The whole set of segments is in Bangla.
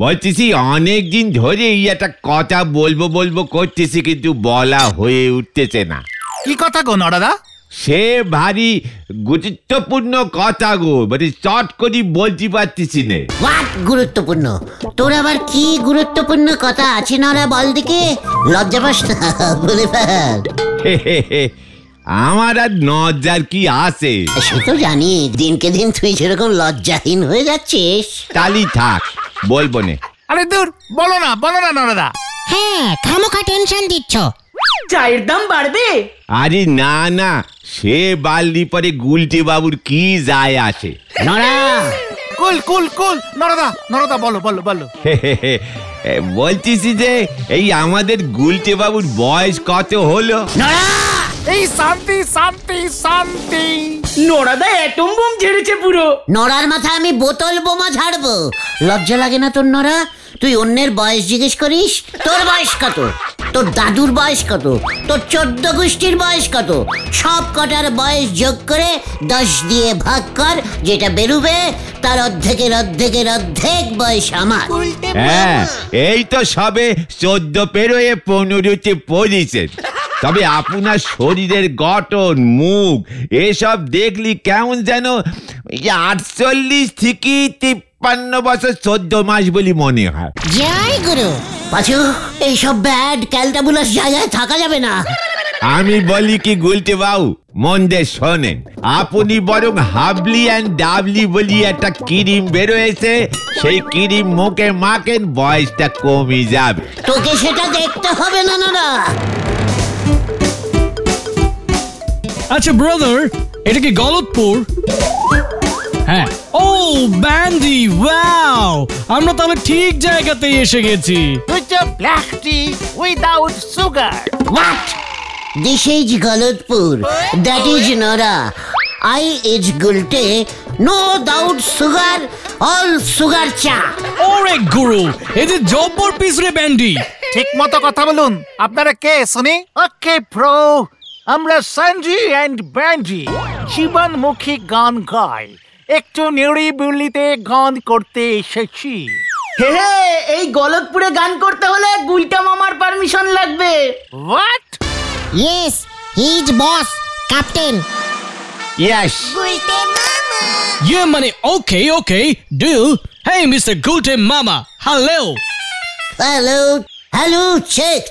বলতেছি অনেকদিন ধরে একটা কথা বলবো করতেছি, কিন্তু বলা হয়ে উঠতেছে না। কি কথা গো নরাদা? সে ভারী গুরুত্বপূর্ণ কথা গো, মানে শর্ট করে বলতে পারতেছি না। হোয়াট গুরুত্বপূর্ণ? তোর আবার কি গুরুত্বপূর্ণ কথা আছে নরা, বল দিকে। লজ্জা পাস না, বলে ফেল। আমার আর লজ্জার কি আছে? সে তো জানি, দিনকে দিন তুই যেরকম লজ্জাহীন হয়ে যাচ্ছিস। তালি থাক, বলবো না। আরে দূর, বলো না নরাদা। হ্যাঁ, খামোখা টেনশন দিচ্ছ। চায়ের দাম বাড়বে? আরে না, সে বাড়লি পরে গুলটে বাবুর কি যায় আসে? নরা কুল নরাদা বলো। বলতেছি যে এই আমাদের গুলটে বাবুর বয়স কত হলো? নরা, এই শান্তি। নরাদা অ্যাটম বোম ঝেড়েছে পুরো। নরার মাথায় আমি বোতল বোমা ঝাড়বো। লজ্জা লাগে না তোর নরা? তুই অন্যের বয়স জিজ্ঞেস করিস? তোর বয়স কত? তোর দাদুর বয়স কত? তোর 14 গোষ্ঠীর বয়স কত? সব কটার বয়স যোগ করে 10 দিয়ে ভাগ কর, যেটা বেরুবে তার অর্ধেকের বয়স আমার। হ্যাঁ, এই তো সবে 14 পেরোয় 15তে পড়েছে। তবে আপনার শরীরের গঠন, মুখ এসব দেখলি কেমন যেন 48 থেকে 53 বছর 14 মাস বলি মনে হয়। জয় গুরু। পাঁচু, এইসব ব্যাড ক্যালটাবুলাস জায়গায় থাকা যাবে না। আমি বলি কি গুলটে বাবু, মন দিয়ে শোনেন। আপনি বরং হাবলি অ্যান্ড ডাবলি বলি একটা ক্রিম বেরোয়েছে, সেই ক্রিম মুখে মাখেন, বয়সটা কমে যাবে। তোকে সেটা দেখতে হবে না নরা। আচ্ছা ব্রাদার, এটা কি গলতপুর? হ্যাঁ। ও ব্যান্ডি, ওয়াও, আমরা তাহলে ঠিক জায়গাতেই এসে গেছি। Black tea without sugar. What? This is Galatpur, that is নরা, I is Gulte, no doubt sugar, all sugar চা। ওরে গুরু, এই যে জব্বর পিস রে ব্যান্ডি। ঠিক মতো কথা বলুন। আপনারা কে শুনি? ওকে প্রো, আমরা সঞ্জি এন্ড ব্যান্ডি জীবনমুখী গান গাই। একটু নিরিবিলিতে গান করতে এসেছি। হে, এই গলতপুরে গান করতে হলে গুলটা মামার পারমিশন লাগবে। What? Yes, he is boss, captain. Yes. ইয়ে মানে okay deal. Hey mister Gulte মামা, হ্যালো,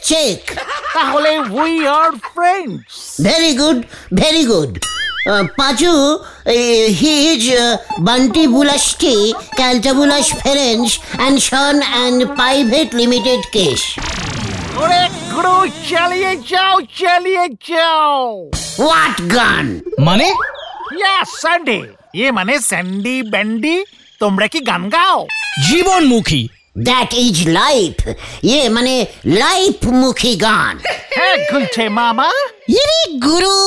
চেক। তাহলে we are friends. Very good. Panchu, he is Bunty বুলাস্টি, ক্যালটাবুলাস ফেরেন্স and son and private limited case. ওরে গুরু, চালিয়ে যাও। হোয়াট গান? মানে? Yes, Sandy. মানে স্যান্ডি ব্যান্ডি, তোমরা কি গান গাও? জীবনমুখী। দ্যাট ইজ লাইফ, মানে লাইফ মুখী গান। হ্যাঁ গুলটে মামা। ইরে গুরু,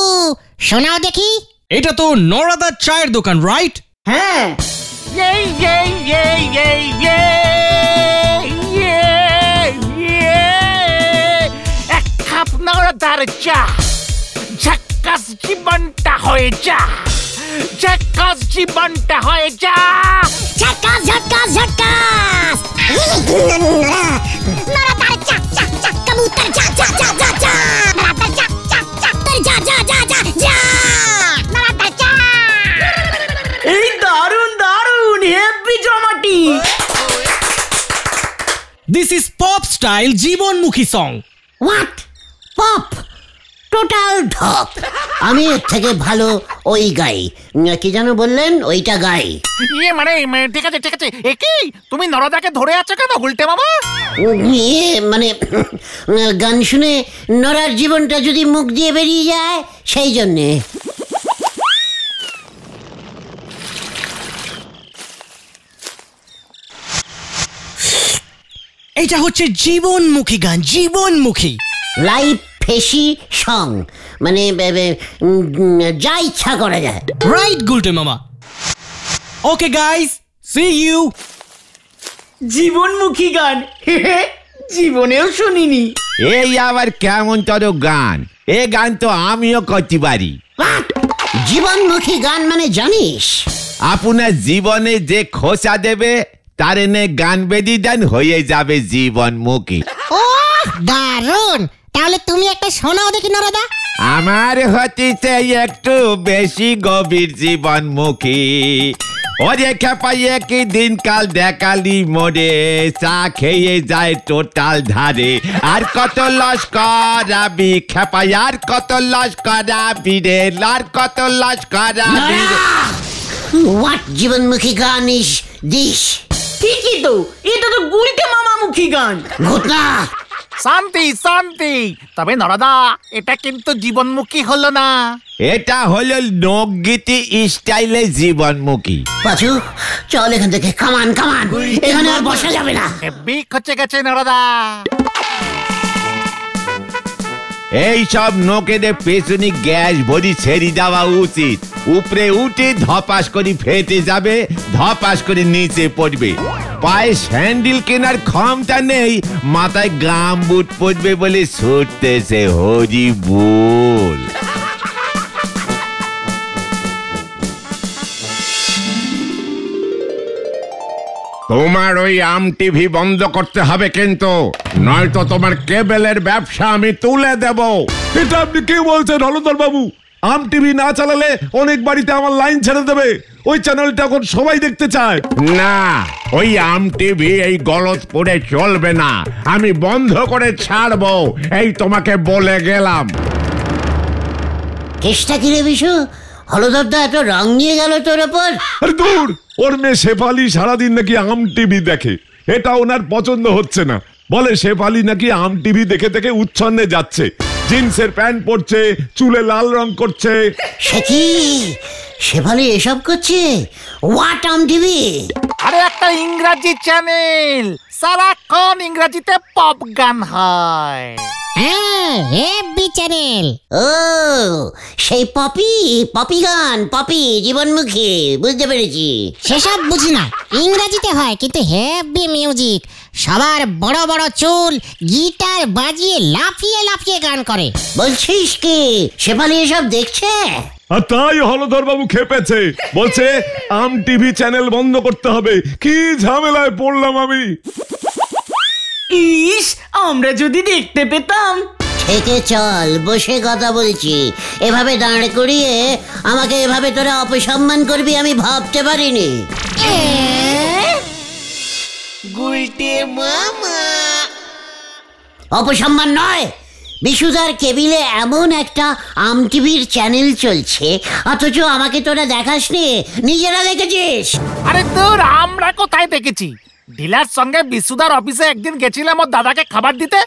শোনাও দেখি। এটা তো নরাদার চায়ের দোকান, রাইট? হ্যাঁ। এক কাপ নরাদার চা, ঝাক্কাস জীবনটা হয়ে যা। ঝাক্কাস নরাদার চাক কবুতর যা। নরাদার চাক যা। নরাদার চাক। এই দারুন হেভি জমাটি। দিস ইজ পপ স্টাইল জীবনমুখী সং। হোয়াট? পপ? টোটাল ঢপ। আমি এর থেকে ভালো ওই গাই, কি যেন বললেন, ওইটা গাই। মানে ঠিক আছে। একই, তুমি নরাদাকে ধরে আছো কেন গুলটে মামা? মানে গান শুনে নরার জীবনটা যদি মুখ দিয়ে বেরিয়ে যায়, সেই জন্যে। এটা হচ্ছে জীবনমুখী গান, জীবনমুখী। লাইফ ফেসি সং, মানে যা ইচ্ছা করা যায়। রাইট গুলটে মামা। Okay guys, see you. জীবনমুখী গান, জীবনেও শুনিনি। এই আবার কেমন তোর গান? এ গান তো আমিও করতে পারি। জীবনমুখী গান মানে জানিস? আপনার জীবনে যে খোঁচা দেবে তার এনে গান বেদি দেন, হয়ে যাবে জীবনমুখী। ও দারুণ, তাহলে তুমি একটা শোনাও দেখি নরদা। আমার হচ্ছে একটু বেশি গভীর জীবনমুখী, ওরে খেপাই একই দিনকাল দেখালি মোড়ে, চা খেয়ে যায় টোটাল ধারে, আর কত লস করাবি খেপাই, আর কত লস করাবি রে, আর কত লস করাবি। হোয়াট জীবনমুখী গান ইস দিস? ঠিকই তো, এটা তো গুলটে মামামুখী গান। ঘটনা শান্তি শান্তি। তবে নরদা, এটা কিন্তু জীবনমুখী হলো না, এটা হলো লোকগীতি স্টাইলে জীবনমুখী। পাচু চল এখান থেকে, কামান কামান, এখানে আর বসা যাবে না। হেব্বি খচে গেছে নরদা। এই সব নোকেদের পেছনে গ্যাস ভরি ছেড়ে দেওয়া উচিত। উপরে উঠে ধপাস করে ফেটে যাবে, ধপাস করে নিচে পড়বে। পায়ে স্যান্ডেল কেনার ক্ষমতা নেই, মাথায় গাম বুট পড়বে বলে ছুটতেছে হরি বল। তোমার ওই আম টিভি বন্ধ করতে হবে কিন্তু, নয়তো তোমার কেবলের ব্যবসা আমি তুলে দেব। এটা আপনি কি বলছেন হলদর বাবু? আম টিভি না চালালে অনেক বাড়িতে আমার লাইন ছেড়ে দেবে। ওই চ্যানেলটা এখন সবাই দেখতে চায়। না, ওই আম টিভি এই গলতপুরে চলবে না, আমি বন্ধ করে ছাড়বো, এই তোমাকে বলে গেলাম। কেষ্টা কিরে বিশু, হলদরদা এত রং নিয়ে গেল তোর ওপর? আরে দূর, ওর মেয়ে শেফালি সারাদিন নাকি আম টিভি দেখে, এটা ওনার পছন্দ হচ্ছে না। বলে শেফালি নাকি আম টিভি দেখে দেখে উচ্ছন্নে যাচ্ছে, জিন্সের প্যান্ট পরছে, চুলে লাল রং করছে। সে কি শেফালি এসব করছে? What um TV? আরে একটা ইংরাজি চ্যানেল, সারাক্ষণ ইংরাজিতে পপ গান হয়। হ্যাঁ, হেব্বি চ্যানেল। ও সেই পপি, পপি গান, পপি জীবনমুখী, বুঝতে পেরেছি। সেসব বুঝি না, ইংরেজিতে হয় কিন্তু হেব্বি মিউজিক। সবার বড় বড় চুল, গিটার বাজিয়ে লাফিয়ে লাফিয়ে গান করে। বলছিস কি শেফালি এসব দেখছে? আর তাই হলধর বাবু খেপেছে, বলছে আম টিভি চ্যানেল বন্ধ করতে হবে। কি ঝামেলায় পড়লাম আমি। ইস, আমরা যদি দেখতে পেতাম। থেকে চল, বসে কথা বলছি। এভাবে দাঁড় করিয়ে আমাকে এভাবে তোরা অপসম্মান করবি আমি ভাবতে পারিনি। অপসম্মান নয়, বিশুদার কেবিলে এমন একটা আম টিভির চ্যানেল চলছে, অথচ আমাকে তোরা দেখাসনি, নিজেরা দেখেছিস। আরে তোর আমরা কোথায় দেখেছি? ডিলার সঙ্গে বিশুদার অফিসে একদিন গেছিলাম ওর দাদাকে খাবার দিতে,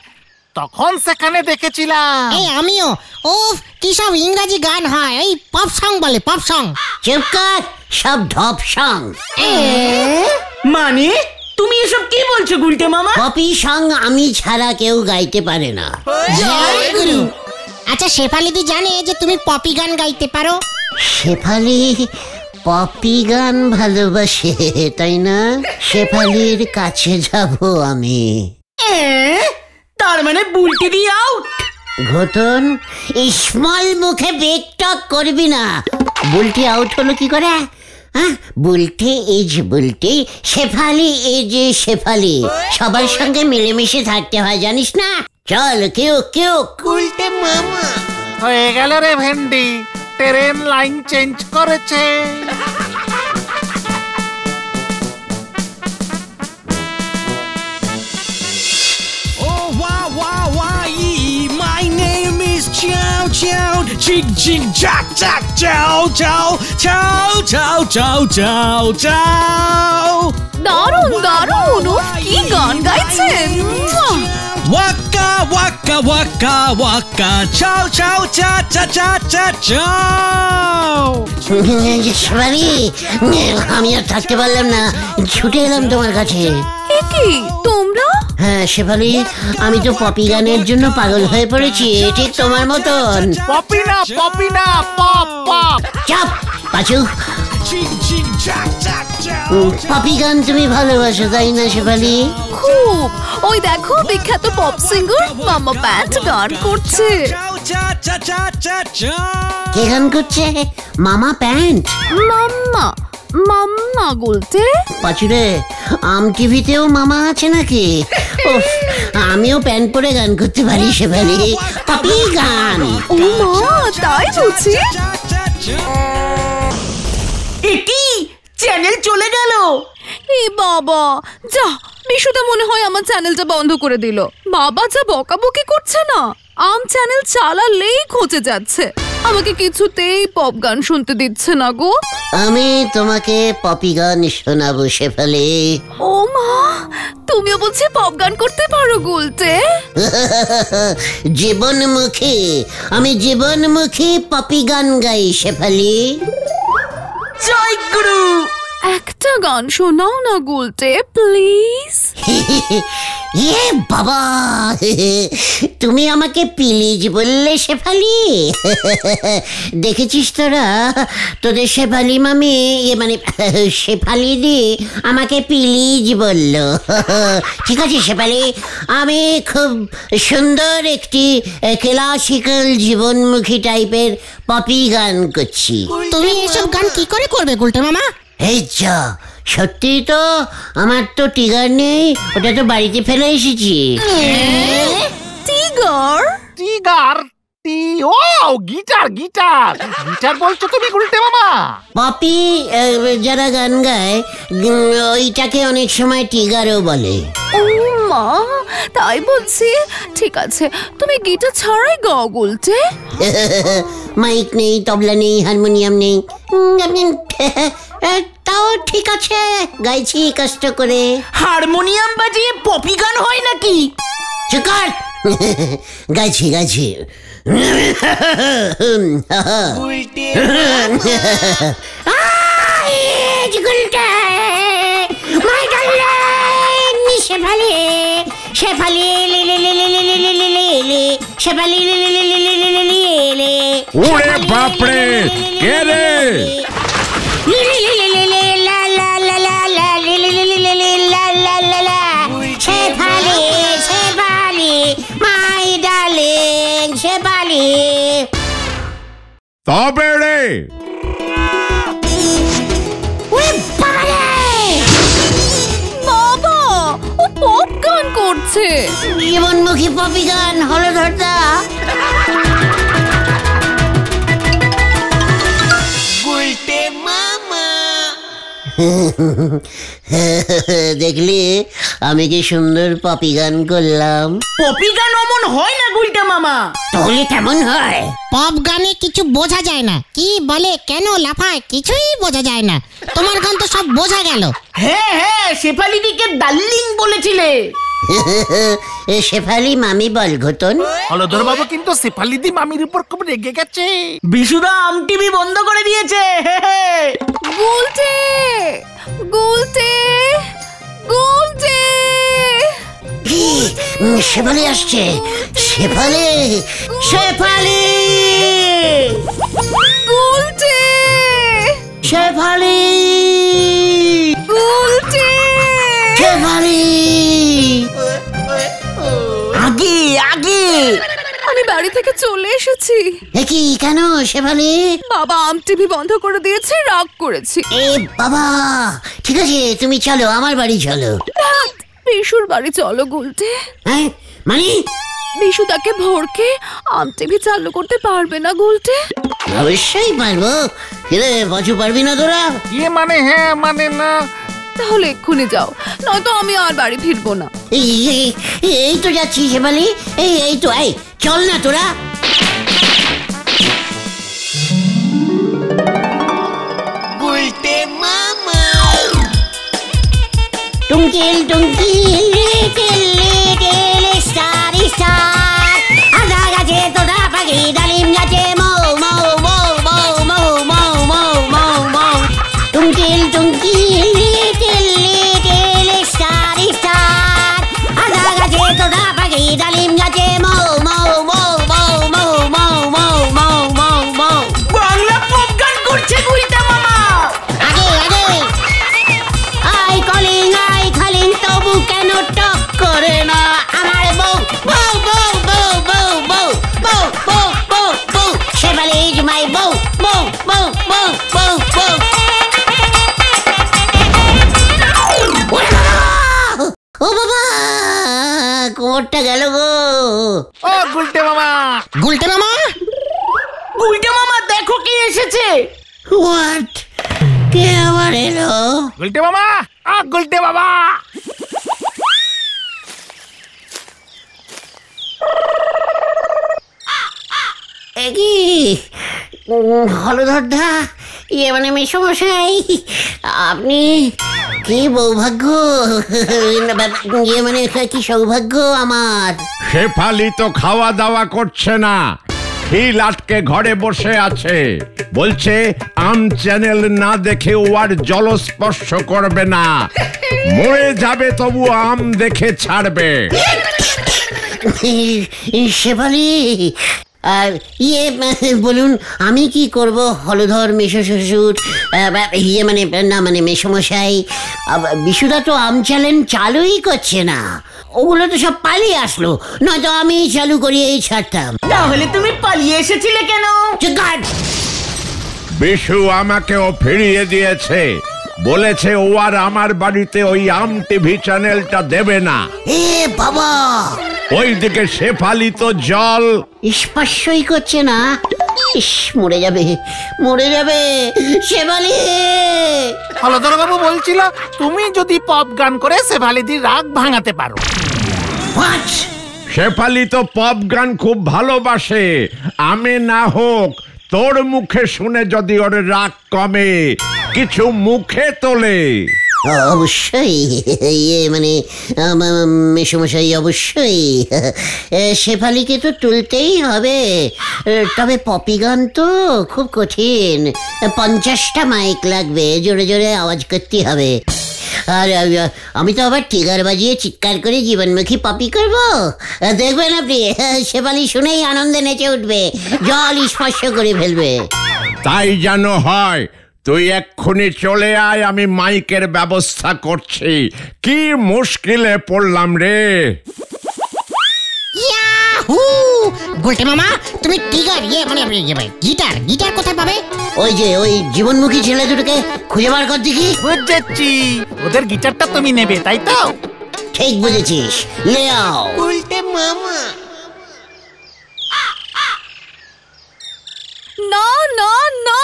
তখন সেখানে দেখেছিলাম। এই আমিও। উফ, কি সব ইংরেজি গান হয়, এই পপ সং বলে, পপ সং। চুপ কর, সব ঢপ সং। মানে তুমি এসব কি বলছো গুলটে মামা? পপি সং আমি ছাড়া কেউ গাইতে পারে না। জয় গুরু। আচ্ছা, শেফালিদি জানে যে তুমি পপি গান গাইতে পারো? শেফালি পপি গান ভালোবাসে, তাই না? শেফালির কাছে যাব আমি। তার মানে বুলটি দিয়ে আউট। ঘটন, স্মল মুখে বেগ টক করবি না। বুলটি আউট হলো কি করে? Bulti is Bulti, Shefali is Shefali. সবার সঙ্গে মিলেমিশে থাকতে হয়, জানিস না? চল কেউ কেউ গুলটে মামা। হয়ে গেল রে ভেন্ডি, ট্রেন লাইন চেঞ্জ করেছে। Oh, wow, wow, wow, my name is Chow Chow. Chig, chig, jack, jack, chow, chow, chow, chow, chow, chow, chow. দারুণ দারুণ, কি গান গাইছেন! Waka, waka, waka, waka, chow, chow, cha, cha, cha, cha, chow. Shefali, আমি আর থাকতে পারলাম না, ছুটে এলাম তোমার কাছে। কি তোমরা? হ্যাঁ শেফালি, আমি তো পপি গানের জন্য পাগল হয়ে পড়েছি, ঠিক তোমার মতন। পপি না, পপি না, পপ পপ। চাপ পাচু। Chig, chig, jack, jack, chow. পপি গান তুমি ভালোবাসো, তাই না শেফালি? খুব। ওই দেখো, বিখ্যাত পপ সিঙ্গার মামা প্যান্ট গান করছে। Chow, cha, cha, cha, cha, chow. কে গান করছে? মামা প্যান্ট? মাম্মা মাম্মা গুলটে? পাচুরে, আম টিভিতেও মামা আছে নাকি? উফ, আমিও প্যান্ট পরে গান করতে পারি শেফালি, পপি গান। ও মা, তাই বুঝি? একি চ্যানেল চলে গেল। এ বাবা, যা বিশুদা মনে হয় আমার চ্যানেলটা বন্ধ করে দিল। বাবা যা বকাবকি করছে না, আম চ্যানেল চালালেই খোঁজে যাচ্ছে, আমাকে কিছুতেই পপ গান শুনতে দিচ্ছে না গো। আমি তোমাকে পপি গান শোনাবো শেফালি। ও মা, তুমিও বলছি পপ গান করতে পারো গুলটে? জীবনমুখী, আমি জীবনমুখী পপি গান গাই শেফালি। জয় গুরু। একটা গান শোনাও না গুলটে প্লিজ। ইয়ে বাবা, তুমি আমাকে প্লিজ বললে শেফালি? দেখেছিস তোরা, তোদের শেফালি মামি, মানে শেফালি দি আমাকে প্লিজ বলল। ঠিক আছে শেফালি, আমি খুব সুন্দর একটি ক্লাসিক্যাল জীবনমুখী টাইপের পপি গান করছি। তুমি এসব গান কি করে করবে গুলটে মামা? এই যা, সত্যি তো আমার তো টিগার নেই, ওটা তো বাড়িতে ফেলে এসেছি। টিগার? টিগার? ও গিটার গিটার গিটার বলছো তুমি গুলটে মামা? পপি যারা গান গায় ওইটাকে অনেক সময় টিগারও বলে। ও মা, তাই বলছি। ঠিক আছে, তুমি গিটার ছাড়াই গাও গুলটে। মাইক নেই, তবলা নেই, হারমোনিয়াম নেই, তাও ঠিক আছে, গাইছি কষ্ট করে। হারমোনিয়াম বাজিয়ে পপি গান হয় নাকি? চুকার, গাইছি গাইছি। শেফালি শেফালি শেফালি, ওরে বাপরে, কে রে? Shefali Shefali my darling Shefali. তবে রে বাবা, ও পপ গান করছে। জীবনমুখী পপি গান হলো ধরতা। দেখলি আমি কি সুন্দর পপি গান করলাম? পপি গান অমন হয় না গুলটে মামা। তাহলে কেমন হয়? পপ গানে কিছু বোঝা যায় না, কি বলে কেন লাফায় কিছুই বোঝা যায় না। তোমার গান তো সব বোঝা গেল। হ্যাঁ হ্যাঁ, শেফালি দিকে ডার্লিং বলেছিলে। শেফালি মামি বল ঘটন। হলধর বাবু কিন্তু শেফালি দি মামির উপর খুব রেগে গেছে। বিশুদা আম টিভি বন্ধ করে দিয়েছে। গুলটে গুলটে গুলটে, শেফালি আসছে। শেফালি শেফালি গুলটে শেফালি গুলটে। শেফালি আগে আগে, আমি বাড়ি থেকে চলে এসেছি। কি কেন শেফালি? বাবা আম টিভি বন্ধ করে দিয়েছে, রাগ করেছি। এ বাবা, ঠিক আছে তুমি চলো, আমার বাড়ি চলো। বিশুর বাড়ি চলো গুলটে। হ্যাঁ মানে? বিশু তাকে ভোরকে আম টিভি চালু করতে পারবে না গুলটে? অবশ্যই পারবো। কিরে বাঁচু, পারবি না তোরা? ইয়ে মানে হ্যাঁ মানে না। তাহলে এক্ষুনি যাও, নয়তো আমি আর বাড়ি ফিরবো না। এই তো যাচ্ছি শেফালি, এই তো, এই চল না তোরা। টুঙ্কিল টুঙ্কিল লিটিল লিটিল স্টার স্টার, আদা গাছে তোরা পাখি, ডালিম গাছে মৌ মৌ মৌ মৌ মৌ মৌ মৌ মৌ মৌ। টুঙ্কিল টুঙ্কিল লিটিল লিটিল স্টার স্টার, আদা গাছে তোরা পাখি, ডালিম গাছে মৌ মৌ মৌ মৌ মৌ মৌ মৌ মৌ মৌ মৌ। বাংলা পপ গান করছে গুলটে মামা। আগে আগে, আই কলিং তবু কেন টক করে না আমার বউ? বউ বউ বউ বউ বউ বউ বউ বউ বউ, শেফালি ইজ মাই বউ। বউ বউ বউ বউ বউ। কোমরটা গেল গো। ও গুলটে মামা, গুলটে মামা, গুলটে মামা দেখো কি এসেছে। হোয়াট? কে আবার এলো? গুলটে মামা, গুলটে বাবা। কি হলধরদা, ইয়ে মানে মেসমশাই, আপনি কি সৌভাগ্য, ইয়ে মানে কি সৌভাগ্য আমার। শেফালি তো খাওয়া দাওয়া করছে না, খিল আটকে ঘরে বসে আছে। বলছে আম চ্যানেল না দেখে ও আর জলস্পর্শ করবে না, মরে যাবে তবু আম দেখে ছাড়বে। শেফালি, আর ইয়ে বলুন আমি কি করব হলধর মেশো শ্বশুর, ইয়ে মানে না মানে মেসমশাই, বিশুদা তো আম চ্যানেল চালুই করছে না, ওগুলো তো সব পালিয়ে আসলো, নয়তো আমি চালু করিয়েই ছাড়তাম। তাহলে তুমি পালিয়ে এসেছিলে কেন? বিশু আমাকেও ফিরিয়ে দিয়েছে, বলেছে ও আর আমার বাড়িতে ওই আম টিভি চ্যানেলটা দেবে না। এ বাবা, ওইদিকে শেফালি তো জল স্পর্শই করছে না। ইস, মরে যাবে, মরে যাবে শেফালি। হলধর বাবু বলছিল তুমি যদি পপ গান করে শেফালিদির রাগ ভাঙাতে পারো। হোয়াট? শেফালি তো পপ গান খুব ভালোবাসে, আমি না হোক তোর মুখে শুনে যদি ওর রাগ কমে, কিছু মুখে তোলে। অবশ্যই, ইয়ে মানে মেসমশাই অবশ্যই শেফালিকে তো তুলতেই হবে, তবে পপি গান তো খুব কঠিন, 50টা মাইক লাগবে, জোরে জোরে আওয়াজ করতে হবে। আর আমি তো আবার টিগার বাজিয়ে চিৎকার করে জীবনমুখী পপি করব, দেখবেন আপনি শেফালি শুনেই আনন্দে নেচে উঠবে, জল স্পর্শ করে ফেলবে। তাই যেন হয়, তুই এক্ষুনি চলে আয়, আমি মাইকের ব্যবস্থা করছি। কি মুশকিলে পড়লাম রে। ইয়াহু! গুলটে মামা, তুমি টিগার ইয়ে মানে গিটার, গিটার কোথায় পাবে? ওই যে ওই জীবনমুখী ছেলে দুটোকে খুঁজে বার কর দেখি। বুঝেছি, ওদের গিটারটা তুমি নেবে তাই তো? ঠিক বুঝেছিস, লে আও। গুলটে মামা, না না না,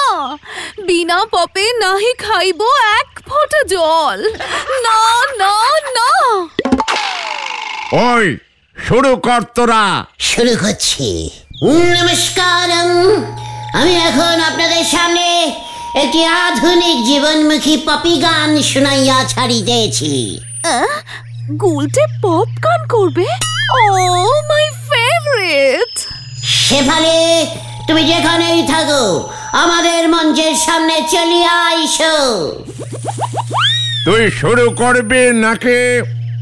বিনা পপে নাহি খাইব এক ফোঁটা জল। না না না। ওই শুরু কর তোরা। শুরু করছি। নমস্কারম, আমি এখন আপনাদের সামনে একটি আধুনিক জীবনমুখী পপি গান শুনাইয়া ছাড়িতেছি। গুলটে পপ গান করবে? ও মাই ফেভারিট। শেফালি, তুমি যেখানেই থাকো আমাদের মঞ্চের সামনে চলিয়া আইসো। তুই শুরু করবি নাকি?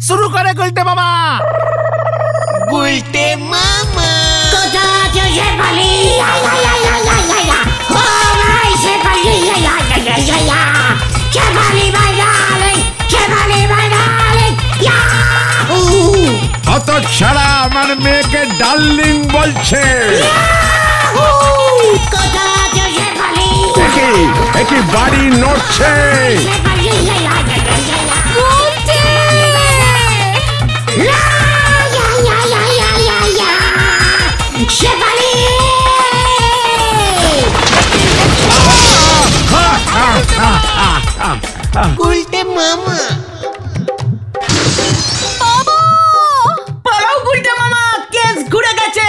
শুরু করে গুলটে মামা। গুলটে মামা, কোথা আছো শেফালি? ও ভাই শেফালি, শেফালি ভাই ডার্লিং, শেফালি ভাই ডার্লিং, ইয়াহু! অত ছাড়া আমার মেয়েকে ডার্লিং বলছে। কোথা আছো শেফালি? একই বাড়ি নড়ছে। গুলটে! শেফালি! গুলটে মামা, পালাও গুলটে মামা, কেস ঘুরে গেছে।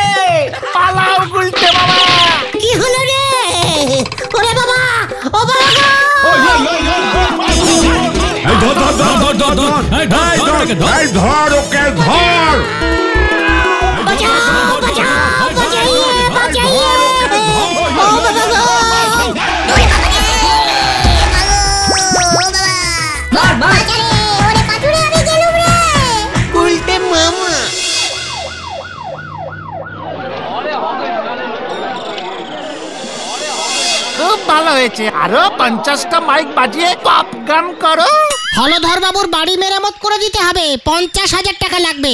পালাও গুলটে মামা। কি হলো রে? ওরে বাবা, ও বাবা! ধর ওকে, ধর। বাঁচাও, বাঁচাও, বাঁচাইয়ে, বাঁচাইয়ে! ও বাবা গো! গুলটে মামা, খুব ভালো হয়েছে, আরো 50টা মাইক বাজিয়ে পপ গান করো। হলধর বাবুর বাড়ি মেরামত করে দিতে হবে, 50,000 টাকা লাগবে।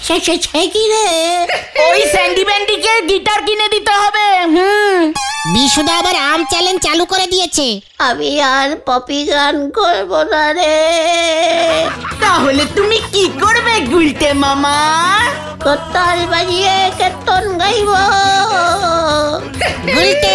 সে কি রে? ওই স্যান্ডি ব্যান্ডিকে গিটার কিনে দিতে হবে। বিশুদা আবার আম চ্যালেঞ্জ চালু করে দিয়েছে। আমি আর পপি গান করবো না রে। তাহলে তুমি কি করবে গুলটে মামা? কোতাল বাজিয়ে কীর্তন গাইব। গুলটে